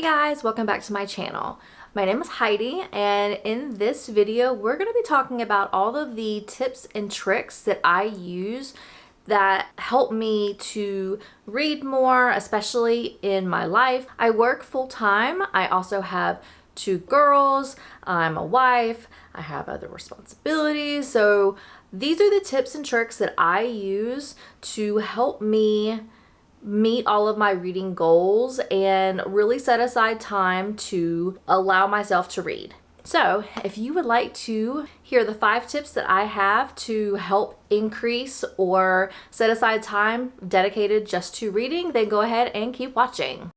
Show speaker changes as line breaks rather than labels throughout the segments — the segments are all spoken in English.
guys, welcome back to my channel. My name is Heidi, and in this video we're going to be talking about all of the tips and tricks that I use that help me to read more, especially in my life. I work full-time. I also have 2 girls. I'm a wife. I have other responsibilities. So these are the tips and tricks that I use to help me meet all of my reading goals and really set aside time to allow myself to read. So if you would like to hear the 5 tips that I have to help increase or set aside time dedicated just to reading, then go ahead and keep watching.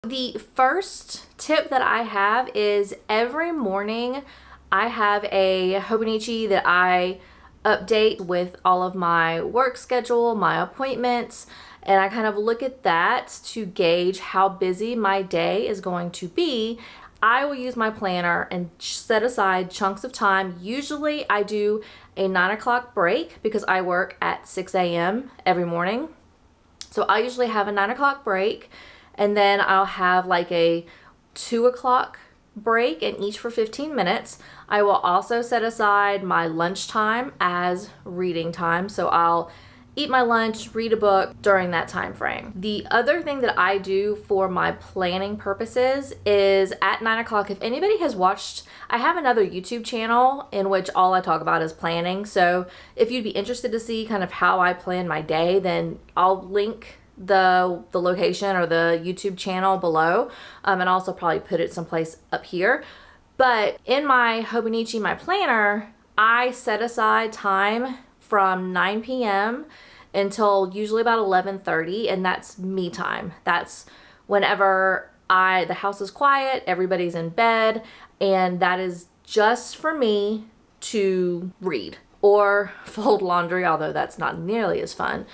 The first tip that I have is every morning I have a Hobonichi that I update with all of my work schedule, my appointments, and I kind of look at that to gauge how busy my day is going to be. I will use my planner and set aside chunks of time. Usually I do a 9 o'clock break because I work at 6 a.m. every morning. So I usually have a 9 o'clock break, and then I'll have like a 2 o'clock break, and each for 15 minutes. I will also set aside my lunchtime as reading time. So I'll eat my lunch, read a book during that time frame. The other thing that I do for my planning purposes is at 9 o'clock, if anybody has watched, I have another YouTube channel in which all I talk about is planning. So if you'd be interested to see kind of how I plan my day, then I'll link the location or the YouTube channel below, and also probably put it someplace up here. But in my Hobonichi, my planner, I set aside time from 9 p.m. until usually about 11:30, and that's me time. That's whenever the house is quiet, everybody's in bed, and that is just for me to read or fold laundry, although that's not nearly as fun.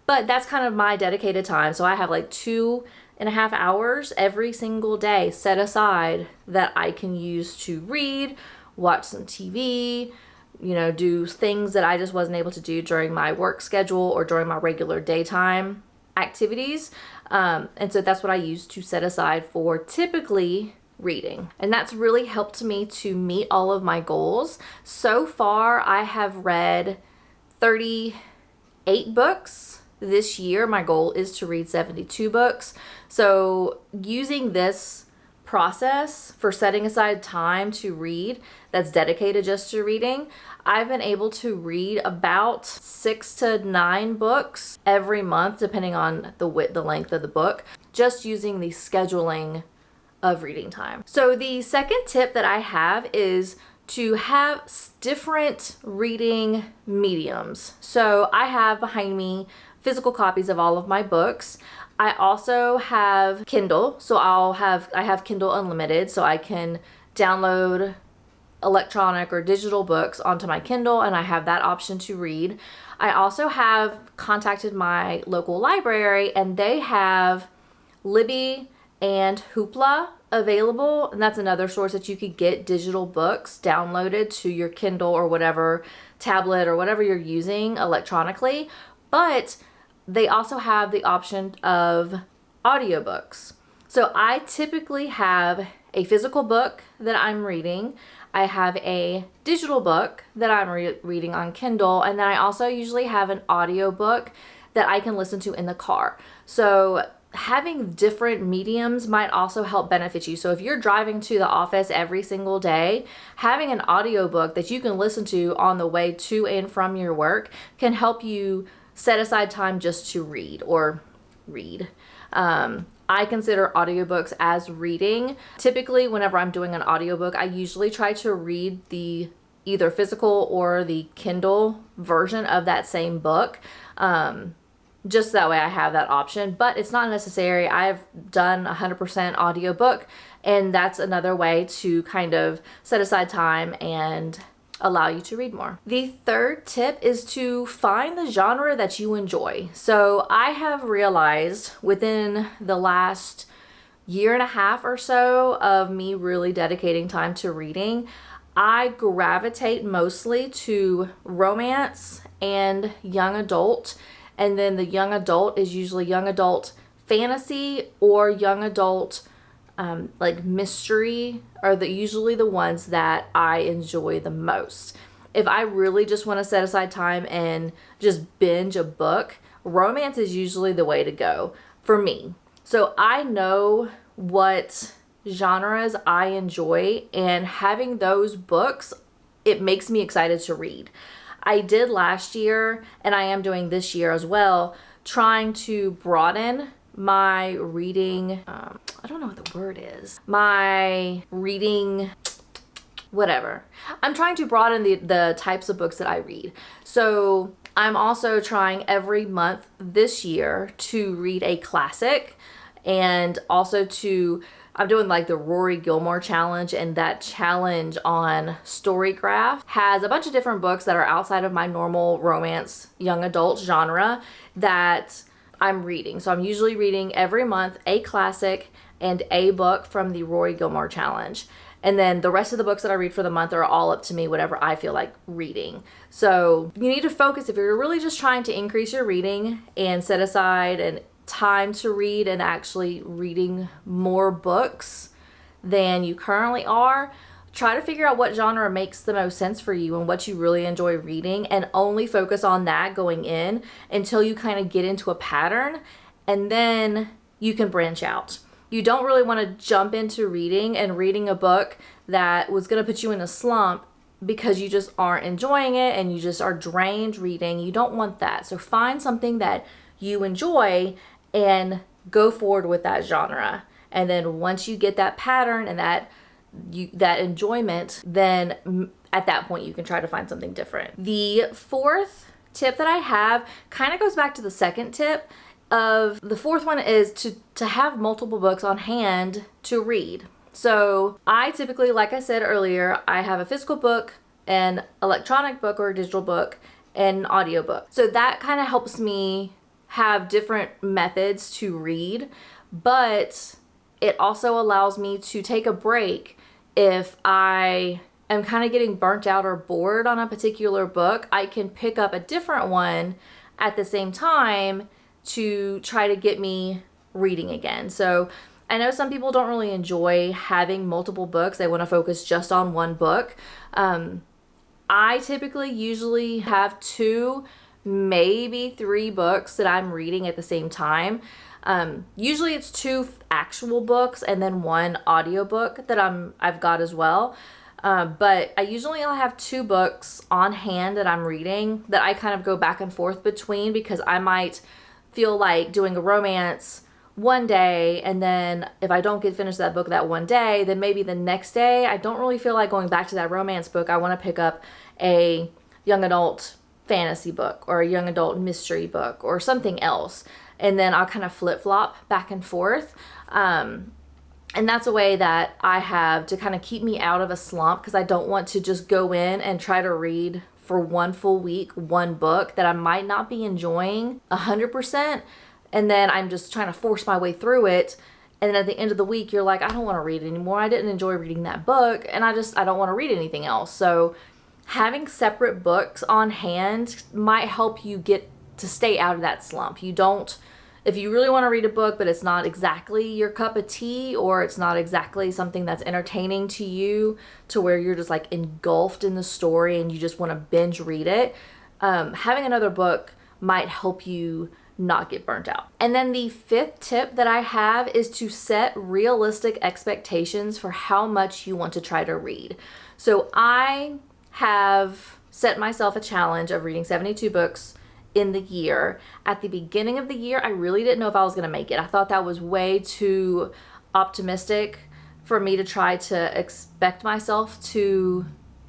But that's kind of my dedicated time. So I have like 2.5 hours every single day set aside that I can use to read, watch some TV, do things that I just wasn't able to do during my work schedule or during my regular daytime activities. And so that's what I use to set aside for typically reading. And that's really helped me to meet all of my goals. So far, I have read 38 books. This year, my goal is to read 72 books. So using this process for setting aside time to read that's dedicated just to reading, I've been able to read about 6 to 9 books every month, depending on the length of the book, just using the scheduling of reading time. So the second tip that I have is to have different reading mediums. So I have behind me physical copies of all of my books. I also have Kindle, so I have Kindle Unlimited, so I can download electronic or digital books onto my Kindle, and I have that option to read. I also have contacted my local library, and they have Libby and Hoopla available, and that's another source that you could get digital books downloaded to your Kindle or whatever tablet or whatever you're using electronically. But they also have the option of audiobooks. So I typically have a physical book that I'm reading. I have a digital book that I'm reading on Kindle, and then I also usually have an audiobook that I can listen to in the car. So having different mediums might also help benefit you. So if you're driving to the office every single day, having an audiobook that you can listen to on the way to and from your work can help you set aside time just to read or read. I consider audiobooks as reading. Typically, whenever I'm doing an audiobook, I usually try to read the either physical or the Kindle version of that same book. Just that way I have that option, but it's not necessary. I've done 100% audiobook, and that's another way to kind of set aside time and allow you to read more. The third tip is to find the genre that you enjoy. So I have realized within the last 1.5 years or so of me really dedicating time to reading, I gravitate mostly to romance and young adult. And then the young adult is usually young adult fantasy or young adult like mystery are usually the ones that I enjoy the most. If I really just want to set aside time and just binge a book, romance is usually the way to go for me. So I know what genres I enjoy, and having those books, it makes me excited to read. I did last year, and I am doing this year as well, trying to broaden my reading, I don't know what the word is, my reading, whatever. I'm trying to broaden the types of books that I read. So I'm also trying every month this year to read a classic, and also I'm doing like the Rory Gilmore challenge, and that challenge on Storygraph has a bunch of different books that are outside of my normal romance young adult genre that I'm reading. So I'm usually reading every month a classic and a book from the Rory Gilmore challenge. And then the rest of the books that I read for the month are all up to me, whatever I feel like reading. So you need to focus if you're really just trying to increase your reading and set aside and time to read and actually reading more books than you currently are. Try to figure out what genre makes the most sense for you and what you really enjoy reading, and only focus on that going in until you kind of get into a pattern, and then you can branch out. You don't really want to jump into reading a book that was going to put you in a slump because you just aren't enjoying it and you just are drained reading. You don't want that. So find something that you enjoy and go forward with that genre. And then once you get that pattern and that enjoyment, then at that point you can try to find something different. The fourth tip that I have kind of goes back to the second tip. Of the fourth one is to have multiple books on hand to read. So I typically, like I said earlier, I have a physical book, an electronic book or a digital book, and an audiobook. So that kind of helps me have different methods to read, but it also allows me to take a break if I am kind of getting burnt out or bored on a particular book. I can pick up a different one at the same time to try to get me reading again. So I know some people don't really enjoy having multiple books. They want to focus just on one book. I typically usually have 2, maybe 3 books that I'm reading at the same time. Usually it's 2 actual books and then 1 audiobook that I've got as well. But I usually only have 2 books on hand that I'm reading that I kind of go back and forth between, because I might feel like doing a romance one day, and then if I don't get finished that book that one day, then maybe the next day I don't really feel like going back to that romance book. I want to pick up a young adult fantasy book or a young adult mystery book or something else, and then I'll kind of flip-flop back and forth. And that's a way that I have to kind of keep me out of a slump, because I don't want to just go in and try to read for one full week, one book that I might not be enjoying 100%, and then I'm just trying to force my way through it, and then at the end of the week you're like, I don't want to read anymore. I didn't enjoy reading that book, and I don't want to read anything else. So having separate books on hand might help you get to stay out of that slump. If you really want to read a book, but it's not exactly your cup of tea, or it's not exactly something that's entertaining to you to where you're just like engulfed in the story and you just want to binge read it, having another book might help you not get burnt out. And then the 5th tip that I have is to set realistic expectations for how much you want to try to read. So I have set myself a challenge of reading 72 books in the year. At the beginning of the year, I really didn't know if I was going to make it. I thought that was way too optimistic for me to try to expect myself to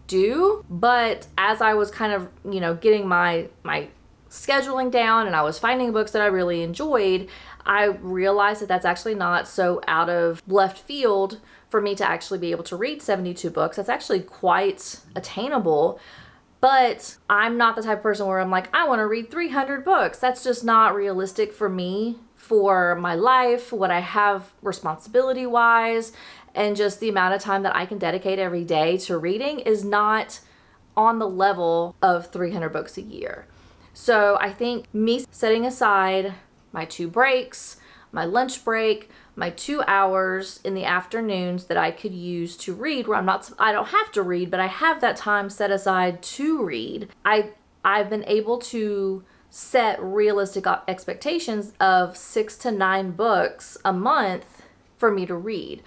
do. But as I was kind of, getting my scheduling down and I was finding books that I really enjoyed, I realized that that's actually not so out of left field for me to actually be able to read 72 books. That's actually quite attainable. But I'm not the type of person where I'm like, I want to read 300 books. That's just not realistic for me, for my life, what I have responsibility-wise. and just the amount of time that I can dedicate every day to reading is not on the level of 300 books a year. So I think me setting aside my 2 breaks, my lunch break, my 2 hours in the afternoons that I could use to read, where I don't have to read, but I have that time set aside to read. I've been able to set realistic expectations of 6 to 9 books a month for me to read.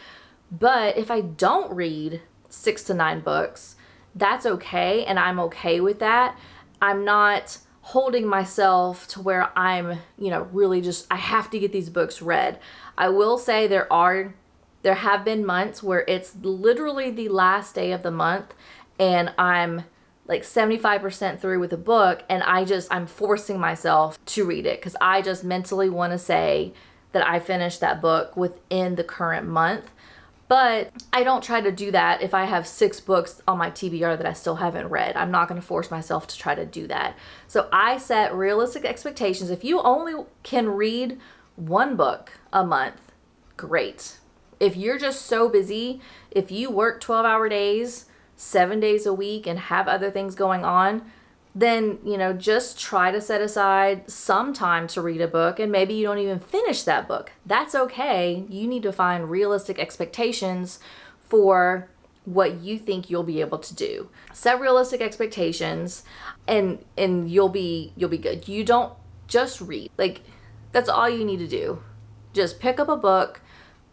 But if I don't read 6 to 9 books, that's okay, and I'm okay with that. I'm not holding myself to where I'm, really just, I have to get these books read. I will say there have been months where it's literally the last day of the month and I'm like 75% through with a book, and I'm forcing myself to read it because I just mentally want to say that I finished that book within the current month. But I don't try to do that if I have 6 books on my TBR that I still haven't read. I'm not going to force myself to try to do that. So I set realistic expectations. If you only can read 1 book a month, great. If you're just so busy, if you work 12-hour days, 7 days a week and have other things going on, then, just try to set aside some time to read a book, and maybe you don't even finish that book. That's okay. You need to find realistic expectations for what you think you'll be able to do. Set realistic expectations and you'll be good. You don't just read. Like, that's all you need to do. Just pick up a book,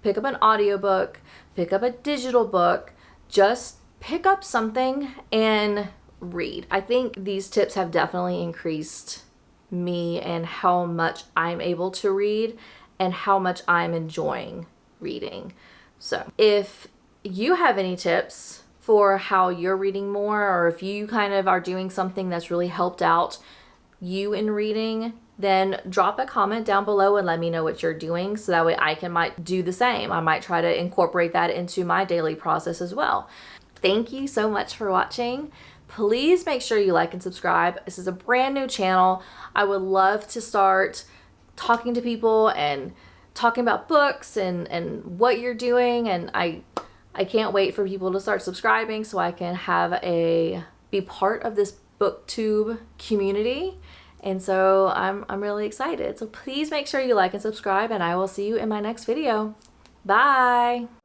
pick up an audiobook, pick up a digital book, just pick up something and read. I think these tips have definitely increased me and how much I'm able to read and how much I'm enjoying reading. So if you have any tips for how you're reading more, or if you kind of are doing something that's really helped out you in reading, then drop a comment down below and let me know what you're doing, so that way I might do the same. I might try to incorporate that into my daily process as well. Thank you so much for watching. Please make sure you like and subscribe. This is a brand new channel. I would love to start talking to people and talking about books and what you're doing, and I can't wait for people to start subscribing so I can be part of this booktube community. And so I'm really excited. So please make sure you like and subscribe, and I will see you in my next video. Bye.